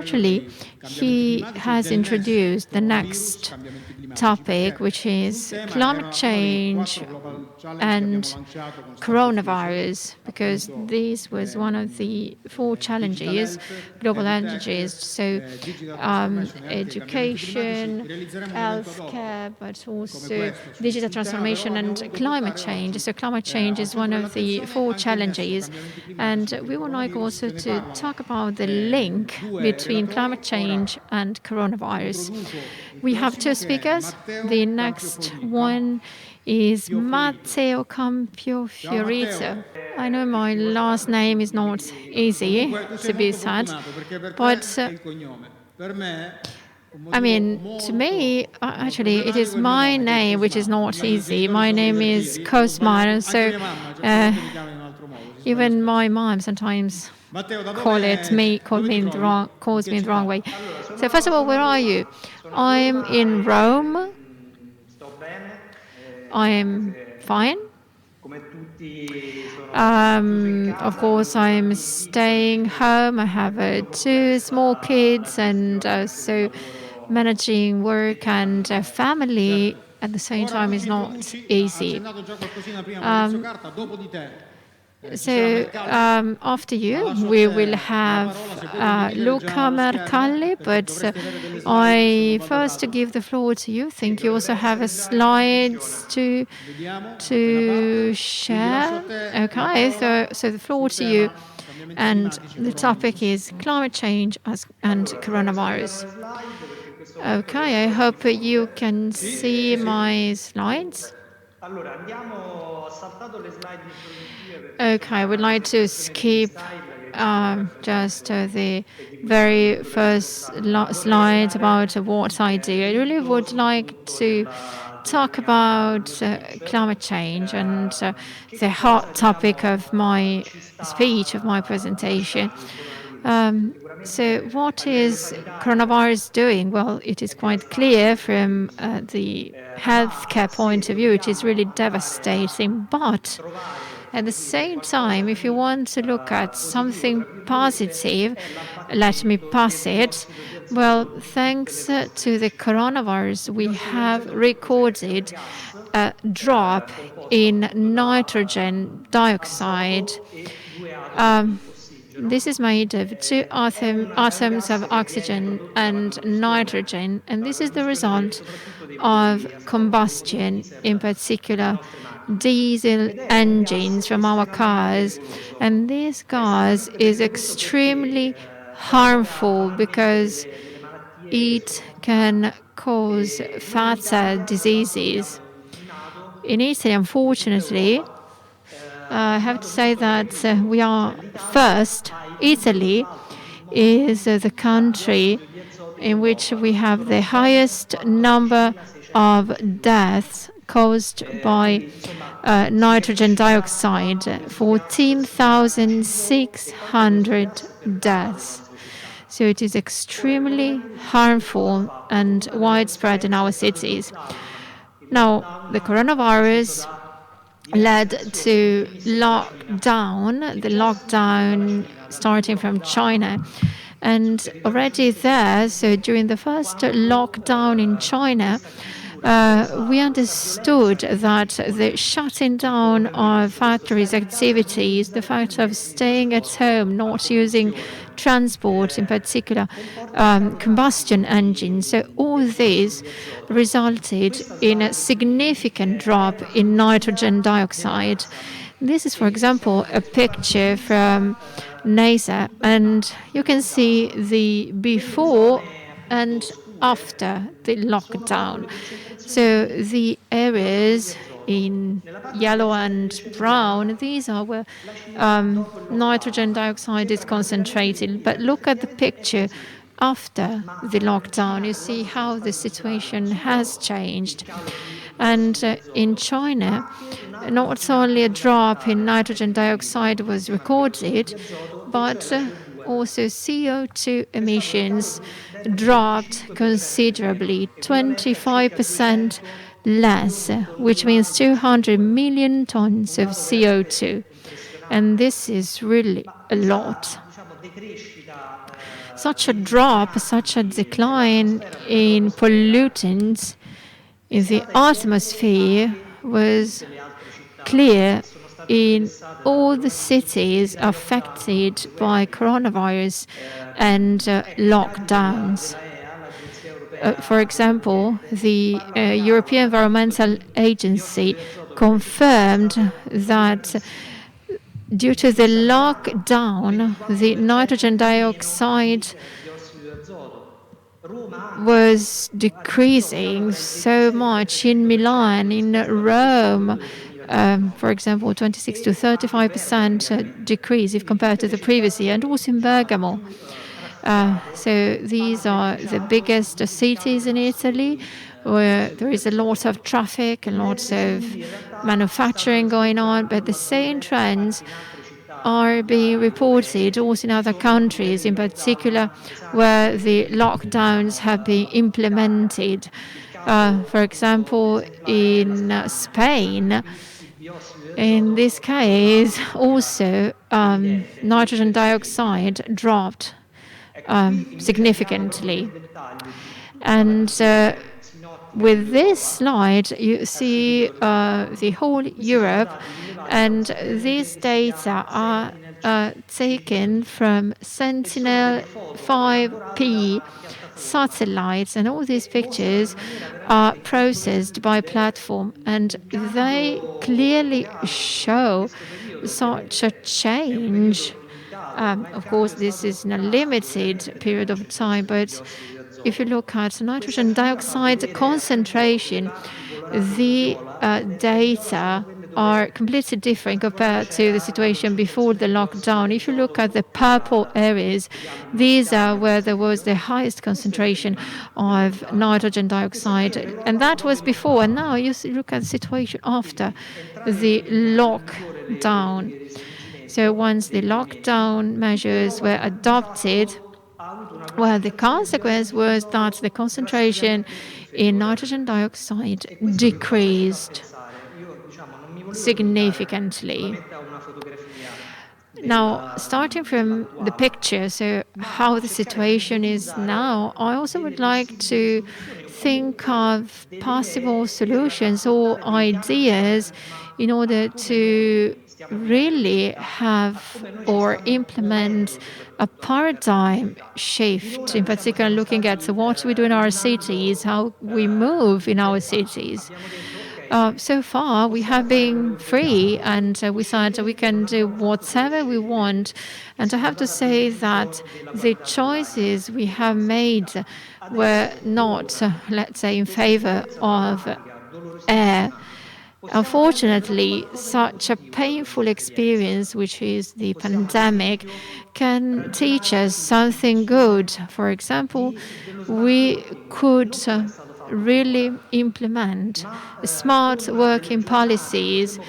actually, he has introduced the next topic, which is climate change and coronavirus, because this was one of the four challenges, global challenges. So education, healthcare, but also digital transformation and climate change. So climate change is one of the four challenges. And we would like also to talk about the link between climate change and coronavirus. We have two speakers. The next one is Matteo Campofiorito. I know my last name is not easy to be said, but I mean, to me, actually, it is my name which is not easy. My name is Cosmar, so even my mom sometimes calls me in the wrong way. So first of all, where are you? I'm in Rome. I'm fine. Of course, I'm staying home. I have two small kids, and so managing work and family at the same time is not easy. So after you, we will have Luca Mercalli, but I first give the floor to you. I think you also have slides to share. Okay, so the floor to you. And the topic is climate change and coronavirus. Okay, I hope you can see my slides. Okay, I would like to skip just the very first slide about what I do. I really would like to talk about climate change and the hot topic of my speech, of my presentation. So what is coronavirus doing? Well, it is quite clear from the healthcare point of view. It is really devastating. But at the same time, if you want to look at something positive, let me pass it. Well, thanks to the coronavirus, we have recorded a drop in nitrogen dioxide. This is made of two atoms of oxygen and nitrogen, and this is the result of combustion, in particular diesel engines from our cars. And this gas is extremely harmful because it can cause fatal diseases. In Italy, unfortunately, I have to say that we are first. Italy is the country in which we have the highest number of deaths caused by nitrogen dioxide, 14,600 deaths. So it is extremely harmful and widespread in our cities. Now, the coronavirus led to the lockdown starting from China. And already there, so during the first lockdown in China, we understood that the shutting down of factories' activities, the fact of staying at home, not using transport, in particular combustion engines, so all this resulted in a significant drop in nitrogen dioxide. This is, for example, a picture from NASA, and you can see the before and after the lockdown. So the areas in yellow and brown, these are where nitrogen dioxide is concentrated. But look at the picture after the lockdown. You see how the situation has changed. And in China, not only a drop in nitrogen dioxide was recorded, but also CO2 emissions dropped considerably, 25% less, which means 200 million tons of CO2. And this is really a lot. Such a drop, such a decline in pollutants in the atmosphere was clear in all the cities affected by coronavirus and lockdowns. For example, the European Environmental Agency confirmed that due to the lockdown, the nitrogen dioxide was decreasing so much in Milan, in Rome, for example, 26 to 35% decrease if compared to the previous year, and also in Bergamo. So these are the biggest cities in Italy where there is a lot of traffic and lots of manufacturing going on, but the same trends are being reported also in other countries, in particular where the lockdowns have been implemented. For example, in Spain, in this case, also nitrogen dioxide dropped significantly. And with this slide, you see the whole Europe, and these data are taken from Sentinel-5P satellites, and all these pictures are processed by platform, and they clearly show such a change. Of course, this is in a limited period of time, but if you look at nitrogen dioxide concentration, the data are completely different compared to the situation before the lockdown. If you look at the purple areas, these are where there was the highest concentration of nitrogen dioxide, and that was before. And now you look at the situation after the lockdown. So once the lockdown measures were adopted, well, the consequence was that the concentration in nitrogen dioxide decreased significantly. Now, starting from the picture, so how the situation is now, I also would like to think of possible solutions or ideas in order to really have or implement a paradigm shift, in particular looking at what we do in our cities, how we move in our cities. So far, we have been free, and we thought we can do whatever we want. And I have to say that the choices we have made were not, let's say, in favor of air. Unfortunately, such a painful experience, which is the pandemic, can teach us something good. For example, we could really implement smart working policies.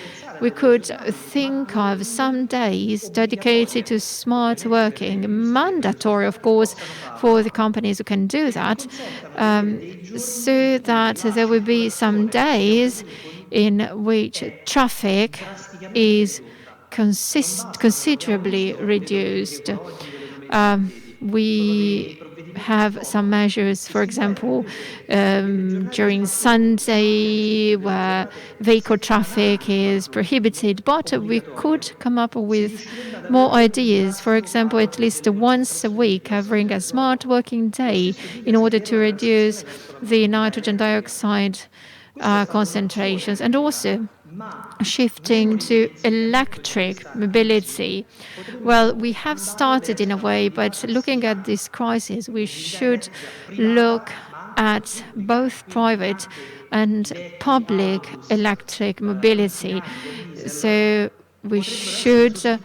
We could think of some days dedicated to smart working, mandatory, of course, for the companies who can do that, so that there will be some days in which traffic is considerably reduced. We have some measures, for example, during Sunday, where vehicle traffic is prohibited, but we could come up with more ideas. For example, at least once a week, having a smart working day in order to reduce the nitrogen dioxide concentrations, and also shifting to electric mobility. Well, we have started in a way, but looking at this crisis, we should look at both private and public electric mobility. So we should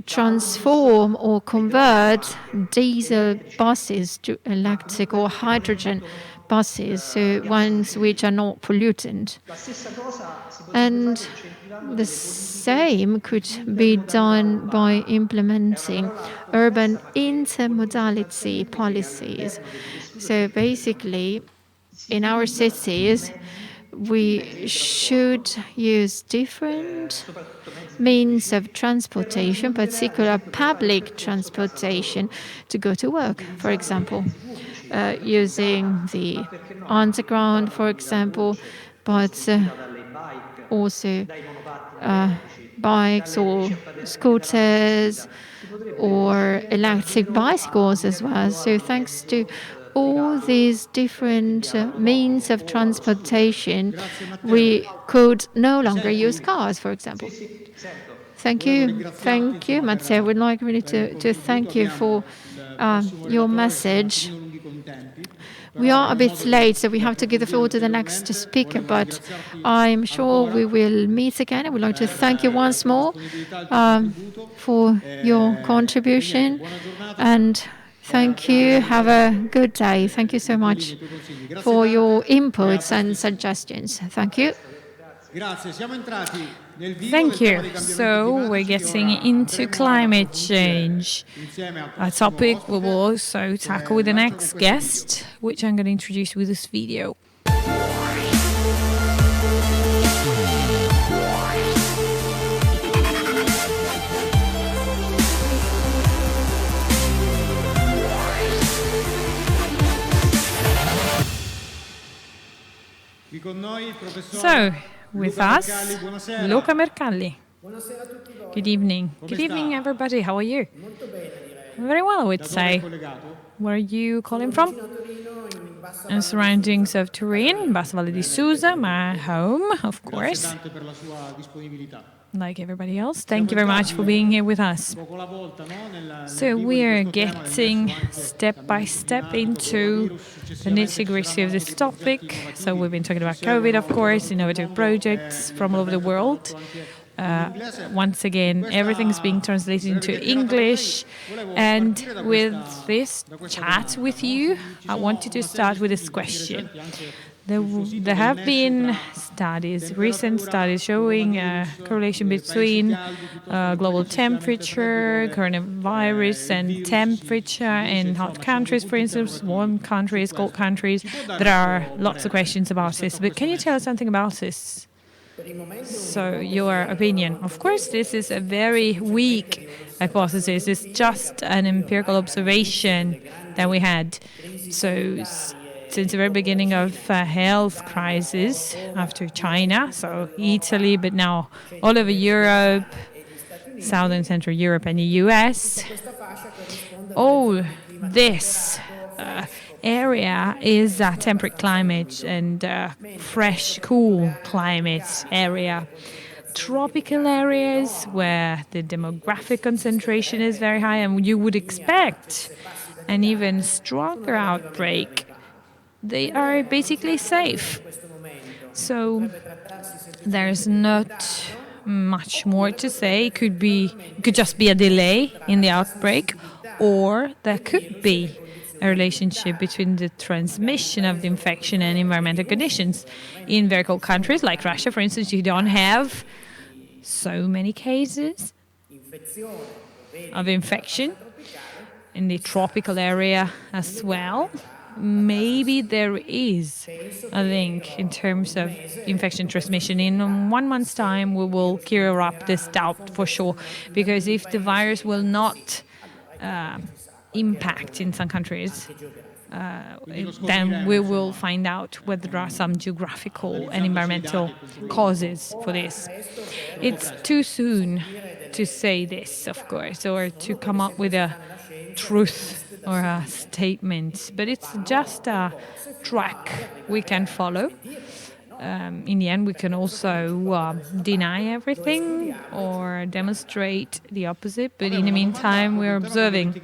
transform or convert diesel buses to electric or hydrogen buses, so ones which are not pollutant. And the same could be done by implementing urban intermodality policies. So basically, in our cities, we should use different means of transportation, particular public transportation, to go to work, for example, using the underground, for example, but also bikes or scooters or electric bicycles as well. So thanks to all these different means of transportation, we could no longer use cars, for example. Thank you. Thank you, Matteo. I would like really to thank you for your message. We are a bit late, so we have to give the floor to the next speaker, but I'm sure we will meet again. I would like to thank you once more for your contribution, and thank you. Have a good day. Thank you so much for your inputs and suggestions. Thank you. Thank you. So we're getting into climate change, a topic we will also tackle with the next guest, which I'm going to introduce with this video. So, with us, Luca Mercalli. Good evening. Good evening, everybody. How are you? Very well, I would say. Where are you calling from? And surroundings of Turin, Bassa Valle di Susa, my home, of course. Like everybody else, thank you very much for being here with us. So we are getting step by step into the nitty-gritty of this topic. So we've been talking about COVID, of course, innovative projects from all over the world. Once again, everything's being translated into English. And with this chat with you, I wanted to start with this question. There have been studies, recent studies, showing a correlation between global temperature, coronavirus, and temperature in hot countries, for instance, warm countries, cold countries. There are lots of questions about this, but can you tell us something about this? So, your opinion. Of course, this is a very weak hypothesis. It's just an empirical observation that we had. So, since the very beginning of health crisis after China, so Italy, but now all over Europe, Southern Central Europe and the US, all this area is a temperate climate and fresh, cool climate area. Tropical areas where the demographic concentration is very high, and you would expect an even stronger outbreak. They are basically safe. So there's not much more to say. It could just be a delay in the outbreak, or there could be a relationship between the transmission of the infection and environmental conditions. In very cold countries like Russia, for instance, you don't have so many cases of infection. In the tropical area as well, maybe there is a link in terms of infection transmission. In 1 month's time, we will clear up this doubt for sure, because if the virus will not impact in some countries, then we will find out whether there are some geographical and environmental causes for this. It's too soon to say this, of course, or to come up with a truth or a statement, but it's just a track we can follow. In the end, we can also deny everything or demonstrate the opposite, but in the meantime, we're observing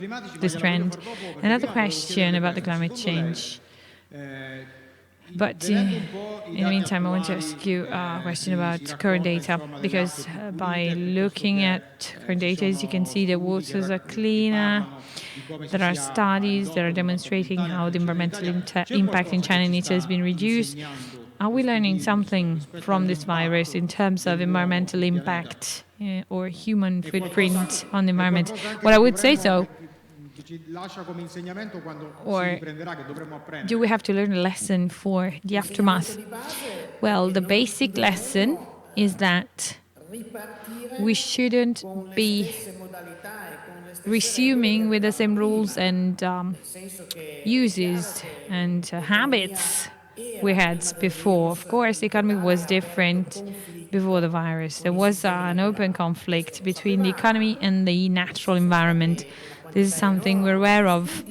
this trend. Another question about the climate change. But in the meantime, I want to ask you a question about current data, because by looking at current data, as you can see, the waters are cleaner. There are studies that are demonstrating how the environmental impact in China and Italy has been reduced. Are we learning something from this virus in terms of environmental impact or human footprint on the environment? Well, I would say so. Or do we have to learn a lesson for the aftermath? Well, the basic lesson is that we shouldn't be resuming with the same rules and uses and habits we had before. Of course, the economy was different before the virus. There was an open conflict between the economy and the natural environment. This is something we're aware of.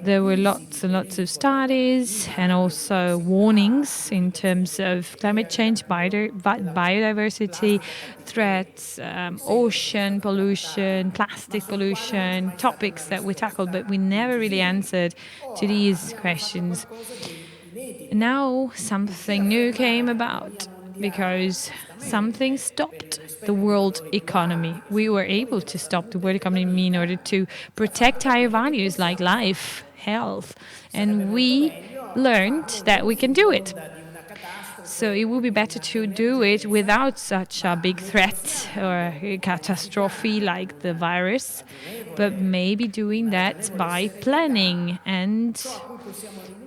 There were lots and lots of studies and also warnings in terms of climate change, biodiversity threats, ocean pollution, plastic pollution, topics that we tackled, but we never really answered to these questions. Now something new came about because something stopped the world economy. We were able to stop the world economy in order to protect higher values like life, health, and we learned that we can do it. So it would be better to do it without such a big threat or a catastrophe like the virus, but maybe doing that by planning and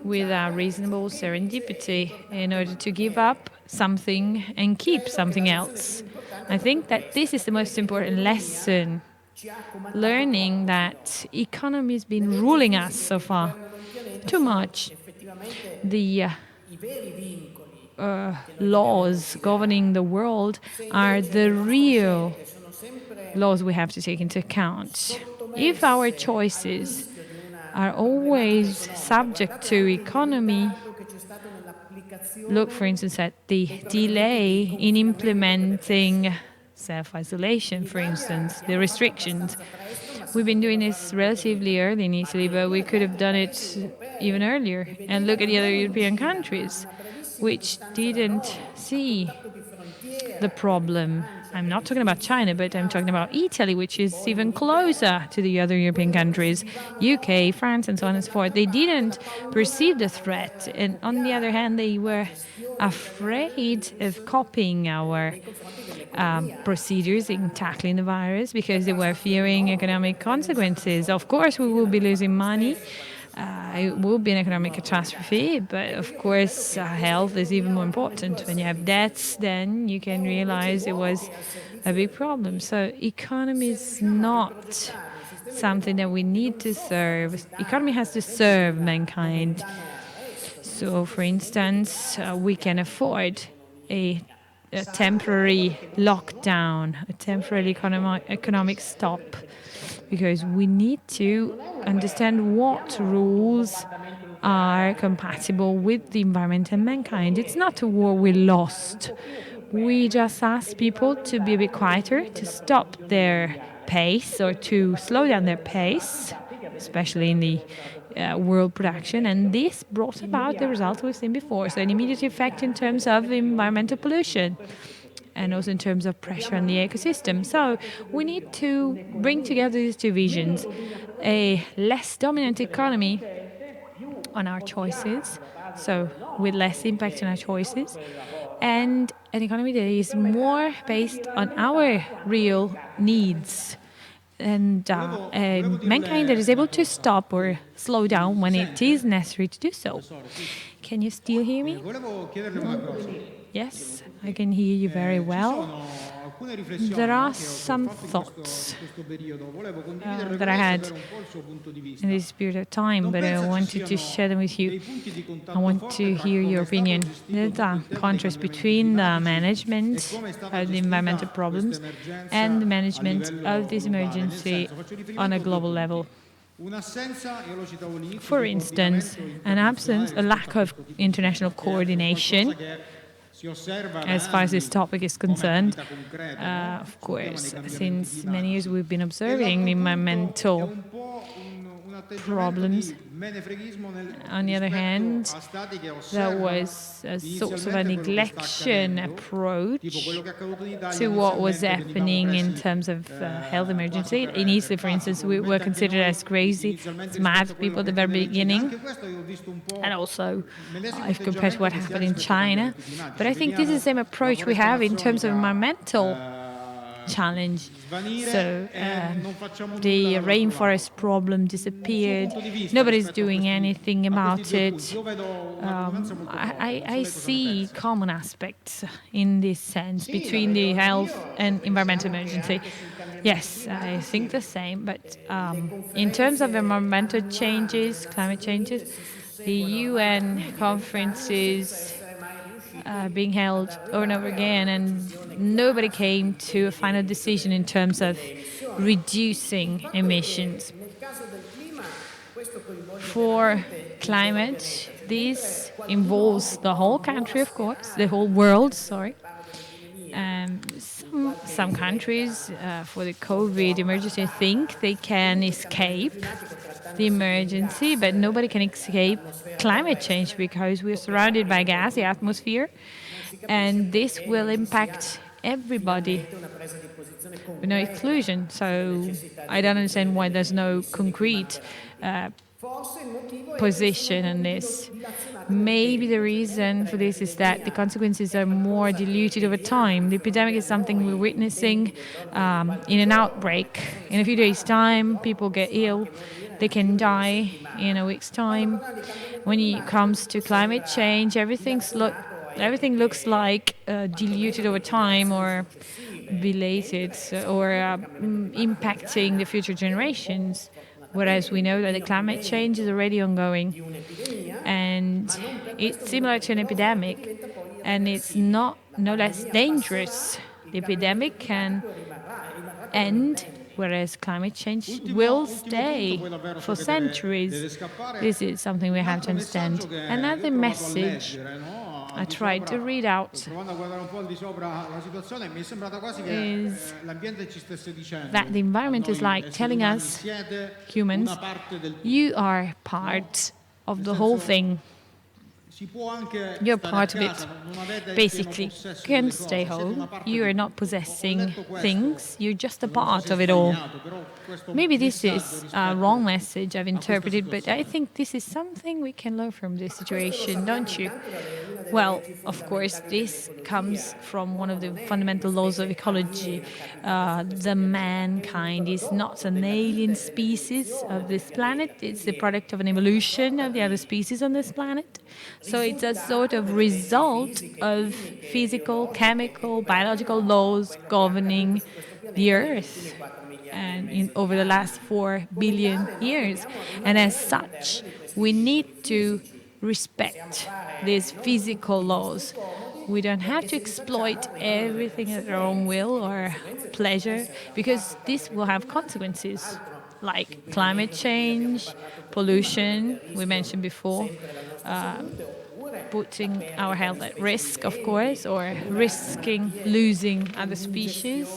with a reasonable serendipity in order to give up something and keep something else. I think that this is the most important lesson. Learning that economy has been ruling us so far too much. The laws governing the world are the real laws we have to take into account. If our choices are always subject to economy, look, for instance, at the delay in implementing self-isolation, for instance, the restrictions. We've been doing this relatively early in Italy, but we could have done it even earlier. And look at the other European countries, which didn't see the problem. I'm not talking about China, but I'm talking about Italy, which is even closer to the other European countries, UK, France, and so on and so forth. They didn't perceive the threat. And on the other hand, they were afraid of copying our procedures in tackling the virus because they were fearing economic consequences. Of course, we will be losing money. It will be an economic catastrophe, but of course, health is even more important. When you have debts, then you can realize it was a big problem. So, economy is not something that we need to serve. Economy has to serve mankind. So, for instance, we can afford a temporary lockdown, a temporary economic stop, because we need to understand what rules are compatible with the environment and mankind. It's not a war we lost. We just ask people to be a bit quieter, to stop their pace or to slow down their pace, especially in the world production, and this brought about the result we've seen before. So an immediate effect in terms of environmental pollution and also in terms of pressure on the ecosystem. So we need to bring together these two visions, a less dominant economy on our choices, so with less impact on our choices, and an economy that is more based on our real needs and mankind that is able to stop or slow down when it is necessary to do so. Can you still hear me? Yes, I can hear you very well. There are some thoughts that I had in this period of time, but I wanted to share them with you. I want to hear your opinion. There's a contrast between the management of the environmental problems and the management of this emergency on a global level. For instance, an absence, a lack of international coordination as far as this topic is concerned. Of course, since many years we've been observing environmental problems. On the other hand, there was a sort of a neglection approach to what was happening in terms of health emergency. In Italy, for instance, we were considered as crazy, as mad people at the very beginning. And also, if compared to what happened in China. But I think this is the same approach we have in terms of environmental challenge. So the rainforest problem disappeared. Nobody's doing anything about it. I see common aspects in this sense between the health and environmental emergency. Yes, I think the same. But in terms of environmental changes, climate changes, the UN conferences being held over and over again, and nobody came to a final decision in terms of reducing emissions. For climate, this involves the whole country, of course, the whole world, sorry. Some countries, for the COVID emergency, think they can escape the emergency, but nobody can escape climate change because we're surrounded by gas, the atmosphere, and this will impact everybody with no exclusion. So I don't understand why there's no concrete position on this. Maybe the reason for this is that the consequences are more diluted over time. The epidemic is something we're witnessing in an outbreak. In a few days' time, people get ill, they can die in a week's time. When it comes to climate change, everything looks like diluted over time or belated or impacting the future generations. Whereas we know that the climate change is already ongoing and it's similar to an epidemic and it's no less dangerous. The epidemic can end, whereas climate change will stay for centuries. This is something we have to understand. Another message I tried to read out is that the environment is like telling us, humans, you are part of the whole thing. You're part of it. Basically, you can stay home. You are not possessing things. You're just a part of it all. Maybe this is a wrong message I've interpreted, but I think this is something we can learn from this situation, don't you? Well, of course, this comes from one of the fundamental laws of ecology. The mankind is not an alien species of this planet. It's the product of an evolution of the other species on this planet. So it's a sort of result of physical, chemical, biological laws governing the Earth and over the last 4 billion years. And as such, we need to respect these physical laws. We don't have to exploit everything at our own will or pleasure because this will have consequences like climate change, pollution, we mentioned before, putting our health at risk, of course, or risking losing other species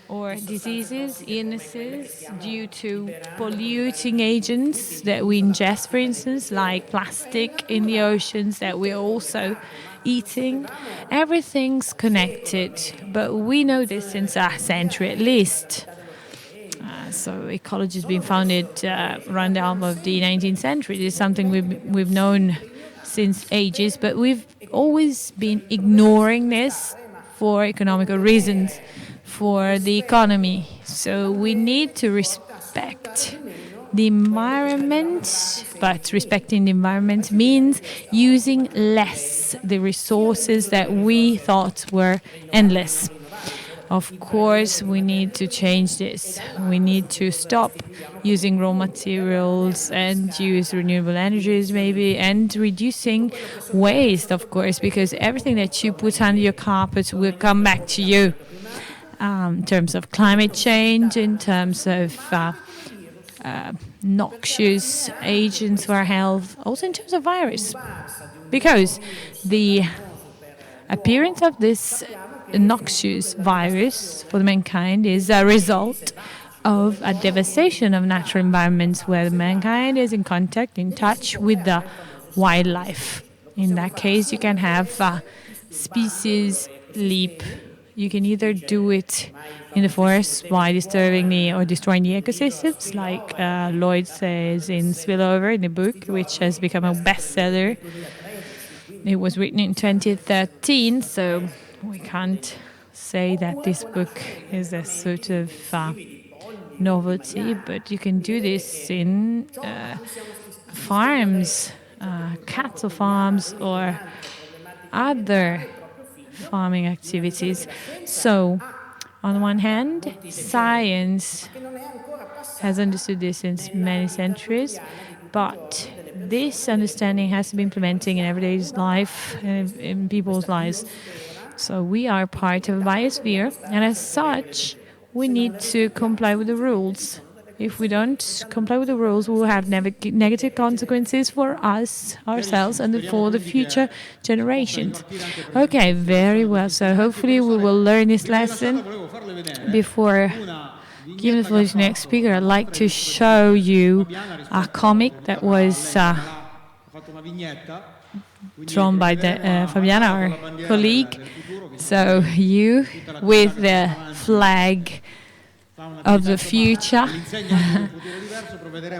or diseases, illnesses due to polluting agents that we ingest, for instance, like plastic in the oceans that we're also eating. Everything's connected, but we know this since a century at least. So ecology has been founded around the half of the 19th century. This is something we've known since ages, but we've always been ignoring this for economical reasons, for the economy. So we need to respect the environment, but respecting the environment means using less the resources that we thought were endless. Of course, we need to change this. We need to stop using raw materials and use renewable energies maybe, and reducing waste, of course, because everything that you put under your carpet will come back to you. In terms of climate change, in terms of noxious agents for our health, also in terms of virus. Because the appearance of this noxious virus for mankind is a result of a devastation of natural environments where mankind is in contact, in touch with the wildlife. In that case, you can have species leap. You can either do it in the forest by disturbing or destroying the ecosystems, like Lloyd says in Spillover, in the book, which has become a bestseller. It was written in 2013, so we can't say that this book is a sort of novelty, but you can do this in farms, cattle farms, or other farming activities. So, on one hand, science has understood this since many centuries, but this understanding has to be implemented in everyday life and in people's lives. So we are part of a biosphere, and as such, we need to comply with the rules. If we don't comply with the rules, we will have negative consequences for us, ourselves, and for the future generations. Okay, very well. So hopefully we will learn this lesson. Before giving the floor to the next speaker, I'd like to show you a comic that was drawn by Fabiana, our colleague. So you with the flag of the future,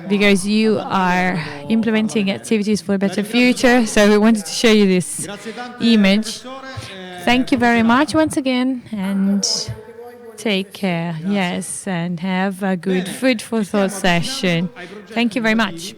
because you are implementing activities for a better future. So we wanted to show you this image. Thank you very much once again, and take care. Yes, and have a good food for thought session. Thank you very much.